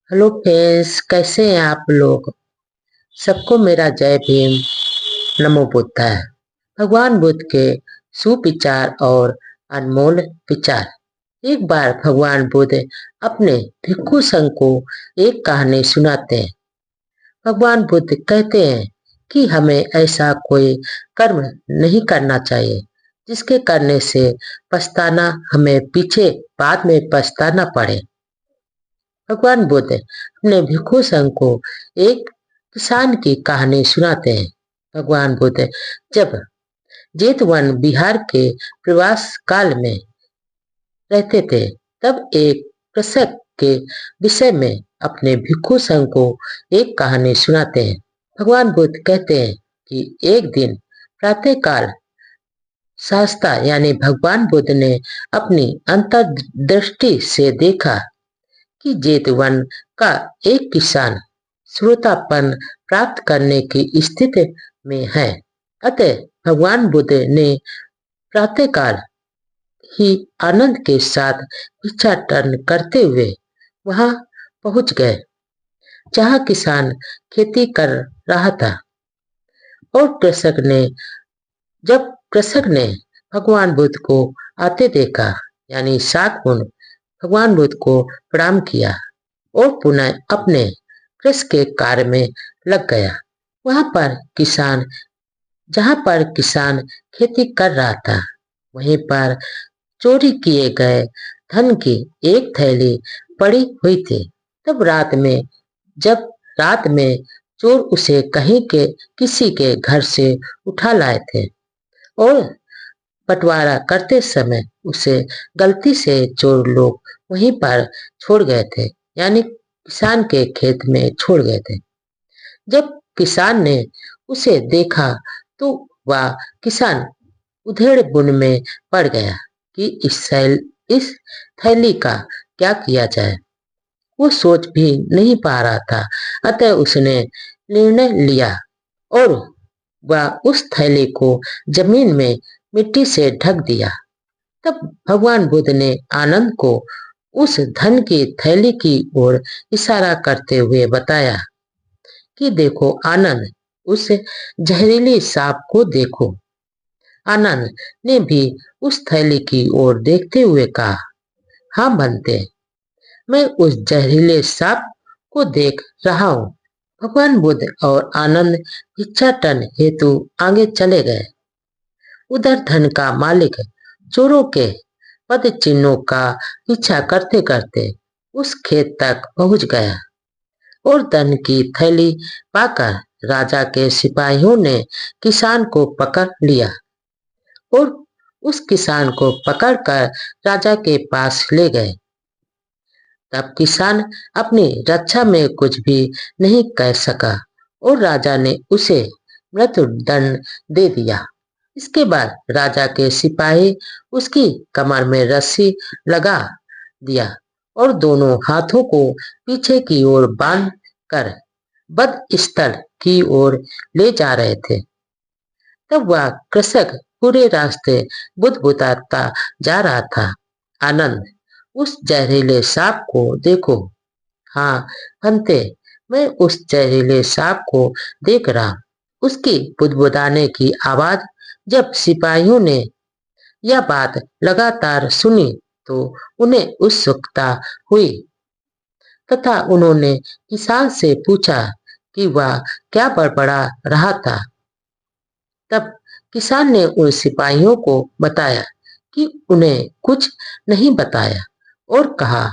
Hello friends, कैसे हैं आप लोग। सबको मेरा जय भीम, नमो बुद्धाय। भगवान बुद्ध के सुविचार और अनमोल विचार। एक बार भगवान बुद्ध अपने भिक्षु संघ को एक कहानी सुनाते हैं। भगवान बुद्ध कहते हैं कि हमें ऐसा कोई कर्म नहीं करना चाहिए जिसके करने से पछताना हमें पीछे बाद में पछताना पड़े। भगवान बुद्ध अपने भिक्षु संघ को एक किसान की कहानी सुनाते हैं। भगवान बुद्ध जब जेतवन बिहार के प्रवास काल में रहते थे, तब एक कृषक के विषय में अपने भिक्षु संघ को एक कहानी सुनाते हैं। भगवान बुद्ध कहते हैं कि एक दिन प्रातःकाल शास्ता यानी भगवान बुद्ध ने अपनी अंतर्दृष्टि से देखा कि जेतवन का एक किसान श्रोतापन प्राप्त करने की स्थिति में है। अतः भगवान बुद्ध ने प्रातःकाल ही आनंद के साथ भिक्षाटन करते हुए वहां पहुंच गए जहां किसान खेती कर रहा था। और कृषक ने भगवान बुद्ध को आते देखा, यानी शाकमुन भगवान बुद्ध को प्रणाम किया और पुनः अपने कृषि के कार्य में लग गया। जहां पर किसान खेती कर रहा था, वहीं पर चोरी किए गए धन की एक थैली पड़ी हुई थी। जब रात में चोर उसे कहीं के किसी के घर से उठा लाए थे और बंटवारा करते समय उसे गलती से चोर लोग वहीं पर छोड़ गए थे, यानी किसान के खेत में छोड़ गए थे। जब किसान ने उसे देखा तो वह किसान उधेड़ बुन में पड़ गया कि इस थैली का क्या किया जाए। वो सोच भी नहीं पा रहा था, अतः उसने निर्णय लिया और वह उस थैली को जमीन में मिट्टी से ढक दिया। तब भगवान बुद्ध ने आनंद को उस धन की थैली की ओर इशारा करते हुए बताया कि देखो आनंद, उस जहरीली सांप को देखो। आनंद ने भी उस थैली की ओर देखते हुए कहा, हाँ बनते, मैं उस जहरीले सांप को देख रहा हूँ। भगवान बुद्ध और आनंद भिक्षाटन हेतु आगे चले गए। उधर धन का मालिक चोरों के पद चिन्हों का पीछा करते करते उस खेत तक पहुंच गया और धन की थैली पाकर राजा के सिपाहियों ने किसान को पकड़ लिया और उस किसान को पकड़कर राजा के पास ले गए। तब किसान अपनी रक्षा में कुछ भी नहीं कह सका और राजा ने उसे मृत्युदंड दे दिया। इसके बाद राजा के सिपाही उसकी कमर में रस्सी लगा दिया और दोनों हाथों को पीछे की ओर बांध कर वध स्थल की ओर ले जा रहे थे। तब वह कृषक पूरे रास्ते बुदबुदाता जा रहा था, आनंद, उस जहरीले सांप को देखो। हाँ फंते, मैं उस जहरीले सांप को देख रहा। उसकी बुदबुदाने की आवाज जब सिपाहियों ने यह बात लगातार सुनी तो उन्हें उत्सुकता हुई तथा उन्होंने किसान से पूछा कि वह क्या बड़बड़ा रहा था। तब किसान ने उन सिपाहियों को बताया कि उन्हें कुछ नहीं बताया और कहा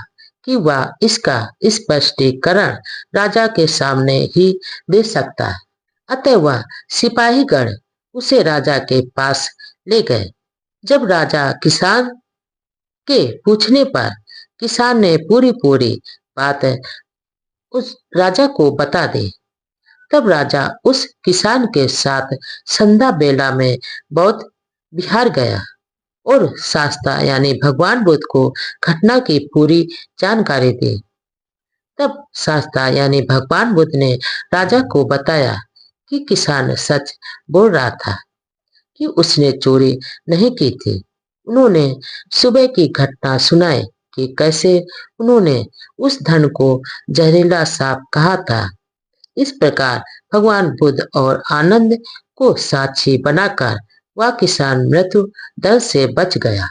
कि वह इसका स्पष्टीकरण राजा के सामने ही दे सकता है। अतः वह सिपाहीगण उसे राजा के पास ले गए। जब राजा किसान के पूछने पर किसान ने पूरी पूरी बात उस राजा को बता दी, तब राजा उस किसान के साथ संध्या बेला में बौद्ध विहार गया और शास्ता यानी भगवान बुद्ध को घटना की पूरी जानकारी दी। तब शास्ता यानी भगवान बुद्ध ने राजा को बताया कि किसान सच बोल रहा था कि उसने चोरी नहीं की थी। उन्होंने सुबह की घटना सुनाई कि कैसे उन्होंने उस धन को जहरीला सांप कहा था। इस प्रकार भगवान बुद्ध और आनंद को साक्षी बनाकर वह किसान मृत्यु दंड से बच गया।